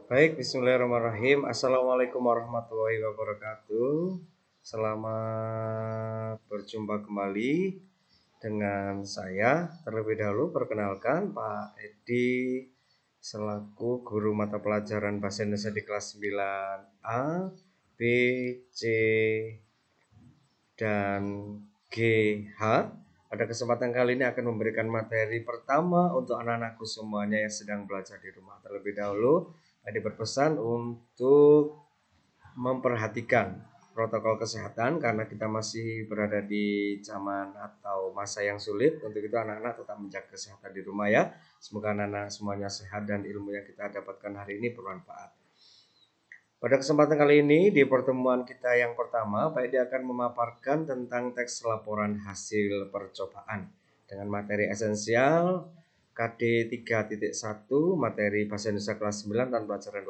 Baik, bismillahirrahmanirrahim. Assalamualaikum warahmatullahi wabarakatuh. Selamat berjumpa kembali dengan saya. Terlebih dahulu perkenalkan Pak Edi selaku guru mata pelajaran Bahasa Indonesia di kelas 9A, B, C, dan GH. Pada kesempatan kali ini akan memberikan materi pertama untuk anak-anakku semuanya yang sedang belajar di rumah. Terlebih dahulu, Adi berpesan untuk memperhatikan protokol kesehatan karena kita masih berada di zaman atau masa yang sulit. Untuk itu anak-anak tetap menjaga kesehatan di rumah ya. Semoga anak-anak semuanya sehat dan ilmu yang kita dapatkan hari ini bermanfaat. Pada kesempatan kali ini di pertemuan kita yang pertama, Pak Edi akan memaparkan tentang teks laporan hasil percobaan dengan materi esensial KD 3.1 materi Bahasa Indonesia kelas 9 tahun pelajaran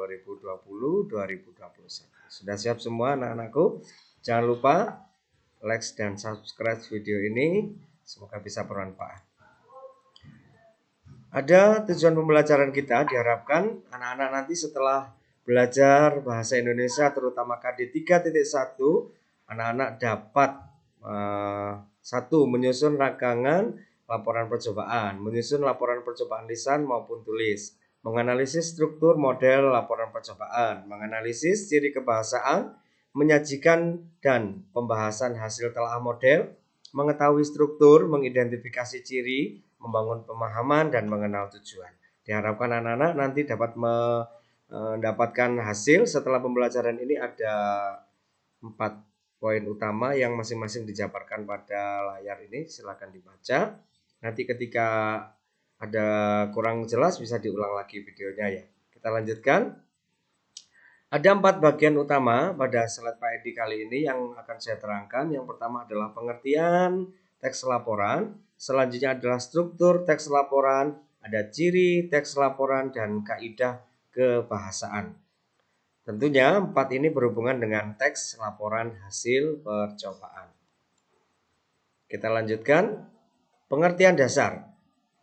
2020-2021. Sudah siap semua anak-anakku? Jangan lupa like dan subscribe video ini, semoga bisa bermanfaat. Ada tujuan pembelajaran kita, diharapkan anak-anak nanti setelah belajar bahasa Indonesia terutama KD 3.1, anak-anak dapat satu, menyusun rangkaian laporan percobaan, menyusun laporan percobaan lisan maupun tulis, menganalisis struktur model laporan percobaan, menganalisis ciri kebahasaan, menyajikan dan pembahasan hasil telaah model, mengetahui struktur, mengidentifikasi ciri, membangun pemahaman dan mengenal tujuan. Diharapkan anak-anak nanti dapat mendapatkan hasil. Setelah pembelajaran ini ada 4 poin utama yang masing-masing dijabarkan pada layar ini. Silakan dibaca. Nanti ketika ada kurang jelas bisa diulang lagi videonya ya. Kita lanjutkan. Ada 4 bagian utama pada slide Pak Edi kali ini yang akan saya terangkan. Yang pertama adalah pengertian teks laporan. Selanjutnya adalah struktur teks laporan, ada ciri teks laporan, dan kaidah kebahasaan. Tentunya 4 ini berhubungan dengan teks laporan hasil percobaan. Kita lanjutkan. Pengertian dasar.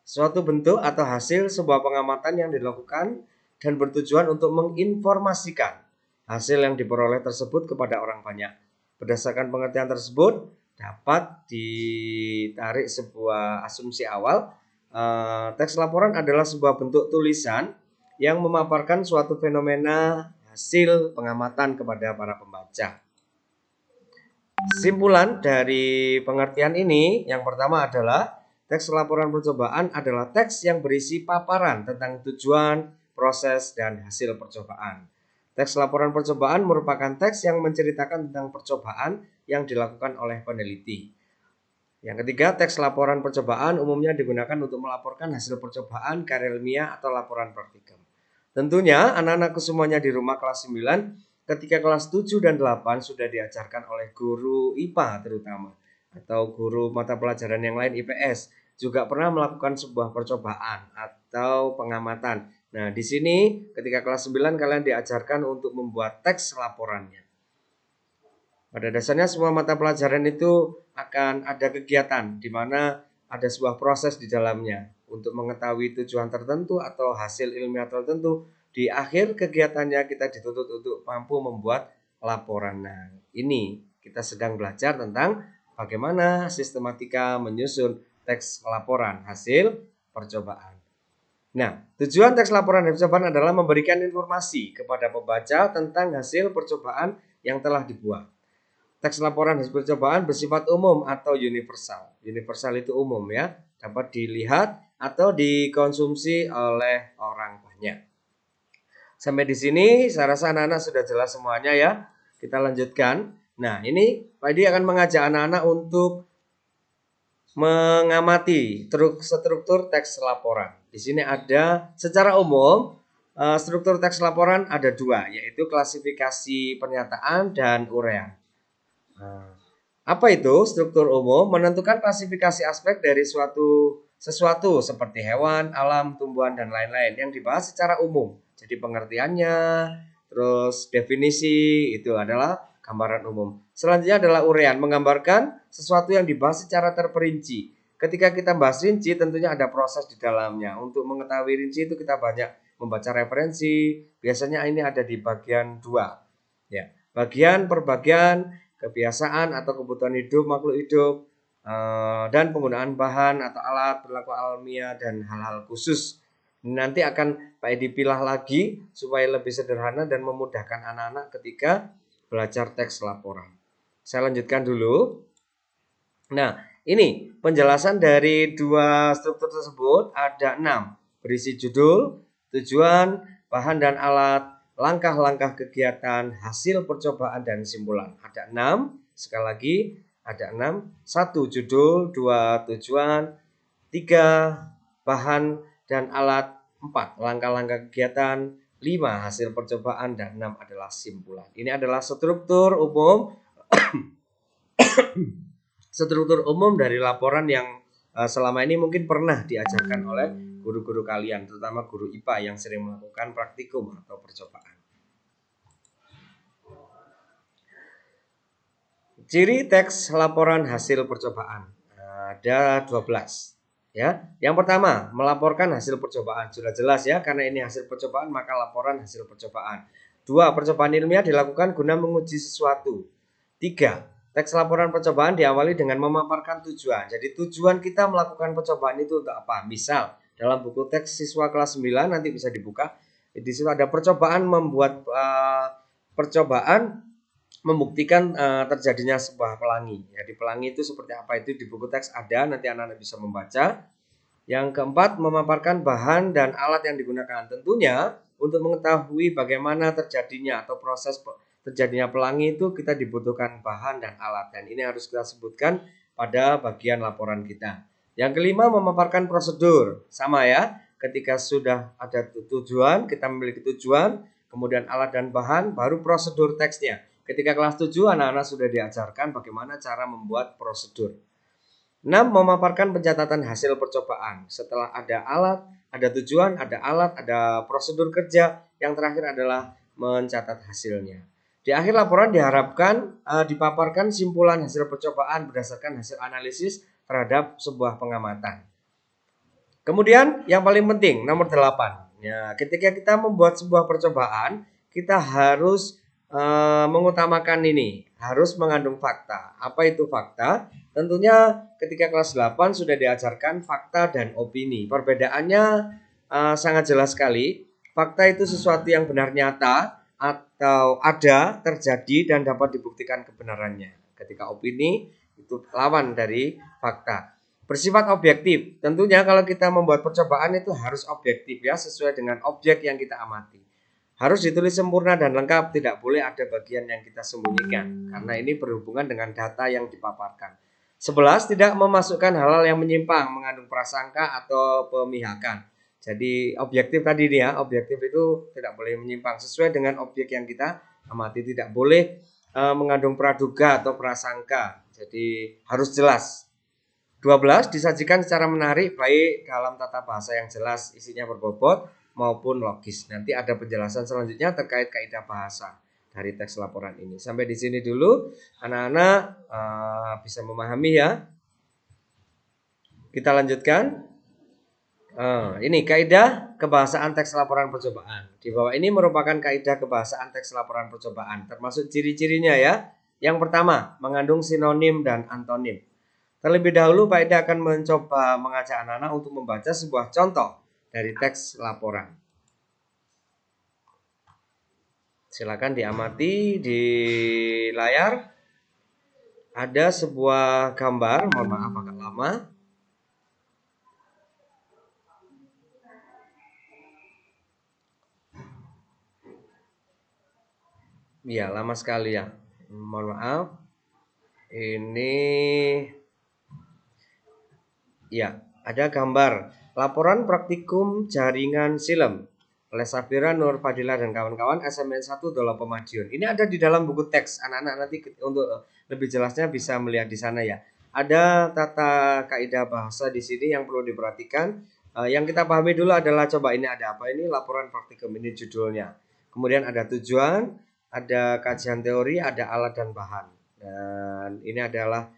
Suatu bentuk atau hasil sebuah pengamatan yang dilakukan dan bertujuan untuk menginformasikan hasil yang diperoleh tersebut kepada orang banyak. Berdasarkan pengertian tersebut, dapat ditarik sebuah asumsi awal. Teks laporan adalah sebuah bentuk tulisan yang memaparkan suatu fenomena hasil pengamatan kepada para pembaca. Simpulan dari pengertian ini, yang pertama adalah teks laporan percobaan adalah teks yang berisi paparan tentang tujuan, proses, dan hasil percobaan. Teks laporan percobaan merupakan teks yang menceritakan tentang percobaan yang dilakukan oleh peneliti. Yang ketiga, teks laporan percobaan umumnya digunakan untuk melaporkan hasil percobaan, karya ilmiah, atau laporan praktikum. Tentunya anak-anakku semuanya di rumah kelas 9 ketika kelas 7 dan 8 sudah diajarkan oleh guru IPA terutama atau guru mata pelajaran yang lain IPS juga pernah melakukan sebuah percobaan atau pengamatan. Nah, di sini ketika kelas 9 kalian diajarkan untuk membuat teks laporannya. Pada dasarnya semua mata pelajaran itu akan ada kegiatan di mana ada sebuah proses di dalamnya untuk mengetahui tujuan tertentu atau hasil ilmiah tertentu. Di akhir kegiatannya kita dituntut untuk mampu membuat laporan. Nah, ini kita sedang belajar tentang bagaimana sistematika menyusun teks laporan hasil percobaan. Nah, tujuan teks laporan hasil percobaan adalah memberikan informasi kepada pembaca tentang hasil percobaan yang telah dibuat. Teks laporan hasil percobaan bersifat umum atau universal. Universal itu umum ya, dapat dilihat atau dikonsumsi oleh orang banyak. Sampai di sini saya rasa anak-anak sudah jelas semuanya ya. Kita lanjutkan. Nah, ini Pak Edi akan mengajak anak-anak untuk mengamati struktur teks laporan. Di sini ada secara umum struktur teks laporan ada 2, yaitu klasifikasi pernyataan dan uraian. Apa itu struktur umum? Menentukan klasifikasi aspek dari sesuatu seperti hewan, alam, tumbuhan, dan lain-lain yang dibahas secara umum. Jadi pengertiannya, terus definisi itu adalah gambaran umum. Selanjutnya adalah uraian, menggambarkan sesuatu yang dibahas secara terperinci. Ketika kita bahas rinci tentunya ada proses di dalamnya. Untuk mengetahui rinci itu kita banyak membaca referensi. Biasanya ini ada di bagian 2. Ya, bagian per bagian, kebiasaan atau kebutuhan hidup makhluk hidup, dan penggunaan bahan atau alat, perilaku alamiah, dan hal-hal khusus. Nanti akan Pak Edi pilah lagi supaya lebih sederhana dan memudahkan anak-anak ketika belajar teks laporan. Saya lanjutkan dulu. Nah, ini penjelasan dari 2 struktur tersebut ada 6. Berisi judul, tujuan, bahan dan alat, langkah-langkah kegiatan, hasil percobaan, dan simpulan. Ada 6. Sekali lagi, ada 6. 1 judul, 2 tujuan, 3 bahan dan alat, 4 langkah-langkah kegiatan, 5 hasil percobaan, dan 6 adalah simpulan. Ini adalah struktur umum dari laporan yang selama ini mungkin pernah diajarkan oleh guru-guru kalian, terutama guru IPA yang sering melakukan praktikum atau percobaan. Ciri teks laporan hasil percobaan ada 12. Ya, yang pertama melaporkan hasil percobaan, sudah jelas ya, karena ini hasil percobaan maka laporan hasil percobaan. 2. Percobaan ilmiah dilakukan guna menguji sesuatu. 3. Teks laporan percobaan diawali dengan memaparkan tujuan. Jadi tujuan kita melakukan percobaan itu untuk apa? Misal dalam buku teks siswa kelas 9 nanti bisa dibuka. Di situ ada percobaan membuat percobaan membuktikan terjadinya sebuah pelangi. Jadi pelangi itu seperti apa itu di buku teks ada, nanti anak-anak bisa membaca. Yang keempat, memaparkan bahan dan alat yang digunakan. Tentunya untuk mengetahui bagaimana terjadinya atau proses terjadinya pelangi itu kita dibutuhkan bahan dan alat. Dan ini harus kita sebutkan pada bagian laporan kita. Yang kelima, memaparkan prosedur. Sama ya, ketika sudah ada tujuan, kita memiliki tujuan, kemudian alat dan bahan, baru prosedur teksnya. Ketika kelas 7 anak-anak sudah diajarkan bagaimana cara membuat prosedur. 6. Memaparkan pencatatan hasil percobaan. Setelah ada alat, ada tujuan, ada alat, ada prosedur kerja. Yang terakhir adalah mencatat hasilnya. Di akhir laporan diharapkan dipaparkan simpulan hasil percobaan berdasarkan hasil analisis terhadap sebuah pengamatan. Kemudian yang paling penting nomor 8. Ya, ketika kita membuat sebuah percobaan, kita harus mengutamakan ini, harus mengandung fakta. Apa itu fakta? Tentunya ketika kelas 8 sudah diajarkan fakta dan opini. Perbedaannya sangat jelas sekali. Fakta itu sesuatu yang benar nyata atau ada, terjadi, dan dapat dibuktikan kebenarannya. Ketika opini itu lawan dari fakta. Bersifat objektif. Tentunya kalau kita membuat percobaan itu harus objektif ya, sesuai dengan objek yang kita amati. Harus ditulis sempurna dan lengkap, tidak boleh ada bagian yang kita sembunyikan karena ini berhubungan dengan data yang dipaparkan. 11. Tidak memasukkan hal-hal yang menyimpang, mengandung prasangka atau pemihakan. Jadi objektif tadi nih ya, objektif itu tidak boleh menyimpang, sesuai dengan objek yang kita amati, tidak boleh mengandung praduga atau prasangka. Jadi harus jelas. 12. Disajikan secara menarik baik dalam tata bahasa yang jelas, isinya berbobot maupun logis. Nanti ada penjelasan selanjutnya terkait kaidah bahasa dari teks laporan ini. Sampai di sini dulu anak-anak bisa memahami ya. Kita lanjutkan. Ini kaidah kebahasaan teks laporan percobaan. Di bawah ini merupakan kaidah kebahasaan teks laporan percobaan, termasuk ciri-cirinya ya. Yang pertama, mengandung sinonim dan antonim. Terlebih dahulu Pak Ida akan mencoba mengajak anak-anak untuk membaca sebuah contoh dari teks laporan. Silakan diamati di layar. Ada sebuah gambar, mohon maaf agak lama. Iya, lama sekali ya. Mohon maaf. Ini ya, ada gambar laporan praktikum jaringan silem oleh Safira Nur Fadila dan kawan-kawan SMN 1 Dolopo Madiun. Ini ada di dalam buku teks. Anak-anak nanti untuk lebih jelasnya bisa melihat di sana ya. Ada tata kaidah bahasa di sini yang perlu diperhatikan. Yang kita pahami dulu adalah coba ini ada apa? Ini laporan praktikum, ini judulnya. Kemudian ada tujuan, ada kajian teori, ada alat dan bahan. Dan ini adalah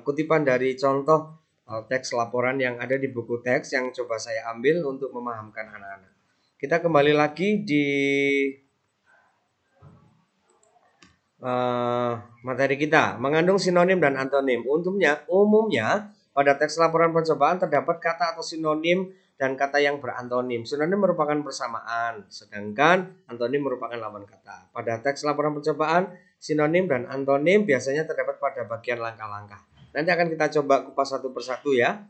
kutipan dari contoh teks laporan yang ada di buku teks yang coba saya ambil untuk memahamkan anak-anak. kita kembali lagi di materi kita, mengandung sinonim dan antonim. Umumnya pada teks laporan percobaan terdapat kata atau sinonim dan kata yang berantonim. Sinonim merupakan persamaan, sedangkan antonim merupakan lawan kata. Pada teks laporan percobaan, sinonim dan antonim biasanya terdapat pada bagian langkah-langkah. Nanti akan kita coba kupas satu persatu ya.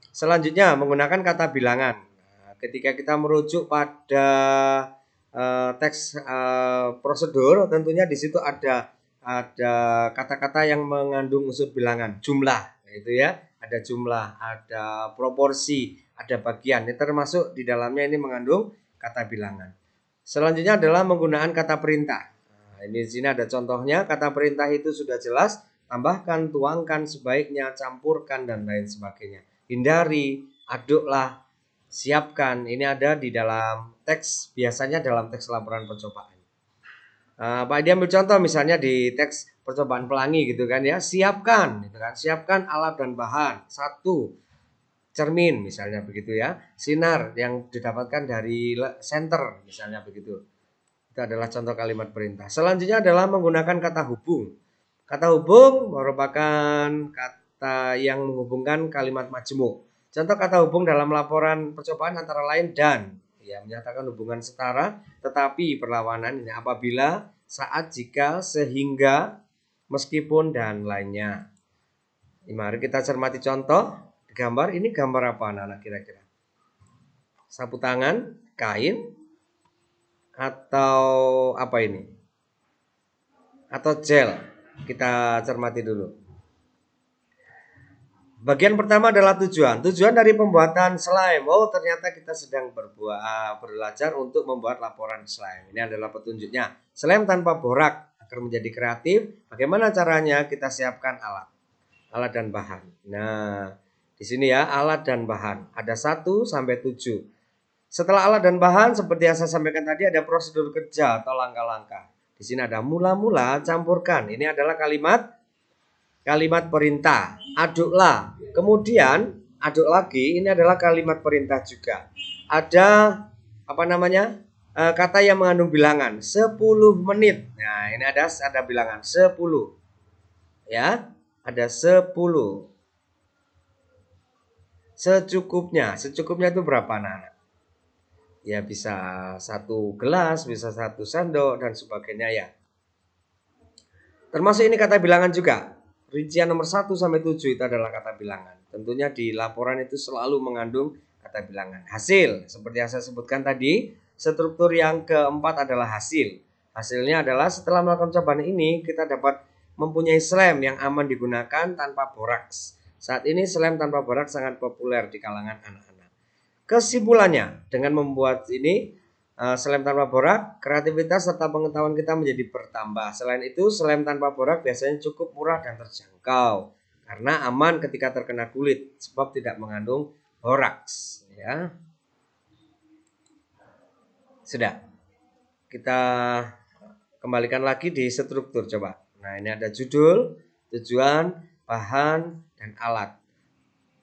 Selanjutnya menggunakan kata bilangan. Nah, ketika kita merujuk pada teks prosedur, tentunya di situ ada kata-kata yang mengandung unsur bilangan, jumlah, gitu ya. Ada jumlah, ada proporsi, ada bagian. Ini termasuk di dalamnya ini mengandung kata bilangan. Selanjutnya adalah menggunakan kata perintah. Nah, ini di sini ada contohnya. Kata perintah itu sudah jelas, tambahkan, tuangkan, sebaiknya, campurkan, dan lain sebagainya. Hindari, aduklah, siapkan. Ini ada di dalam teks, biasanya dalam teks laporan percobaan. Pak Edi ambil contoh misalnya di teks percobaan pelangi gitu kan ya. Siapkan, gitu kan. Siapkan alat dan bahan. 1, cermin misalnya begitu ya. Sinar yang didapatkan dari senter misalnya begitu. Itu adalah contoh kalimat perintah. Selanjutnya adalah menggunakan kata hubung. Kata hubung merupakan kata yang menghubungkan kalimat majemuk. Contoh kata hubung dalam laporan percobaan antara lain dan, ya, menyatakan hubungan setara tetapi perlawanan, ini apabila, saat, jika, sehingga, meskipun, dan lainnya. Mari kita cermati contoh gambar. Ini gambar apa anak-anak kira-kira? Sapu tangan, kain, atau apa ini? Atau gel? Kita cermati dulu. Bagian pertama adalah tujuan. Tujuan dari pembuatan slime. Oh, ternyata kita sedang belajar untuk membuat laporan slime. Ini adalah petunjuknya. Slime tanpa borak agar menjadi kreatif. Bagaimana caranya? Kita siapkan alat dan bahan. Nah, di sini ya, alat dan bahan. Ada 1 sampai 7. Setelah alat dan bahan, seperti yang saya sampaikan tadi, ada prosedur kerja atau langkah-langkah. Di sini ada mula-mula, campurkan. Ini adalah kalimat perintah. Aduklah. Kemudian aduk lagi. Ini adalah kalimat perintah juga. Ada apa namanya? Kata yang mengandung bilangan 10 menit. Nah, ini ada bilangan 10. Ya, ada 10. Secukupnya. Secukupnya itu berapa anak-anak? Ya, bisa 1 gelas, bisa 1 sendok, dan sebagainya ya. Termasuk ini kata bilangan juga. Rincian nomor 1 sampai 7 itu adalah kata bilangan. Tentunya di laporan itu selalu mengandung kata bilangan. Hasil, seperti yang saya sebutkan tadi, struktur yang keempat adalah hasil. Hasilnya adalah setelah melakukan cobaan ini, kita dapat mempunyai slime yang aman digunakan tanpa boraks. Saat ini slime tanpa boraks sangat populer di kalangan anak-anak. Kesimpulannya, dengan membuat ini slime tanpa borak, kreativitas serta pengetahuan kita menjadi bertambah. Selain itu, slime tanpa borak biasanya cukup murah dan terjangkau karena aman ketika terkena kulit sebab tidak mengandung boraks. Ya, sudah. Kita kembalikan lagi di struktur coba. Nah, ini ada judul, tujuan, bahan, dan alat.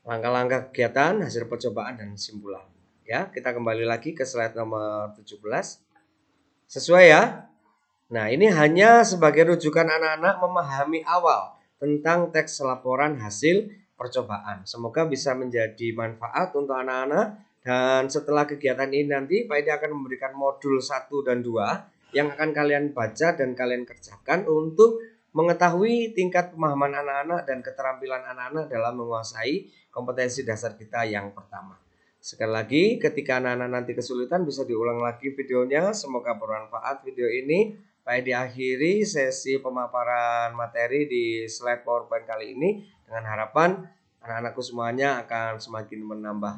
Langkah-langkah kegiatan, hasil percobaan, dan kesimpulan. Ya, kita kembali lagi ke slide nomor 17. Sesuai ya. Nah, ini hanya sebagai rujukan anak-anak memahami awal tentang teks laporan hasil percobaan. Semoga bisa menjadi manfaat untuk anak-anak. Dan setelah kegiatan ini nanti Pak Edi akan memberikan modul 1 dan 2 yang akan kalian baca dan kalian kerjakan untuk mengetahui tingkat pemahaman anak-anak dan keterampilan anak-anak dalam menguasai kompetensi dasar kita yang pertama. Sekali lagi, ketika anak-anak nanti kesulitan bisa diulang lagi videonya. Semoga bermanfaat video ini. Baik, diakhiri sesi pemaparan materi di slide PowerPoint kali ini dengan harapan anak-anakku semuanya akan semakin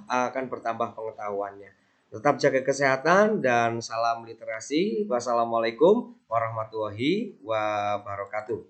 akan bertambah pengetahuannya. Tetap jaga kesehatan dan salam literasi. Wassalamualaikum warahmatullahi wabarakatuh.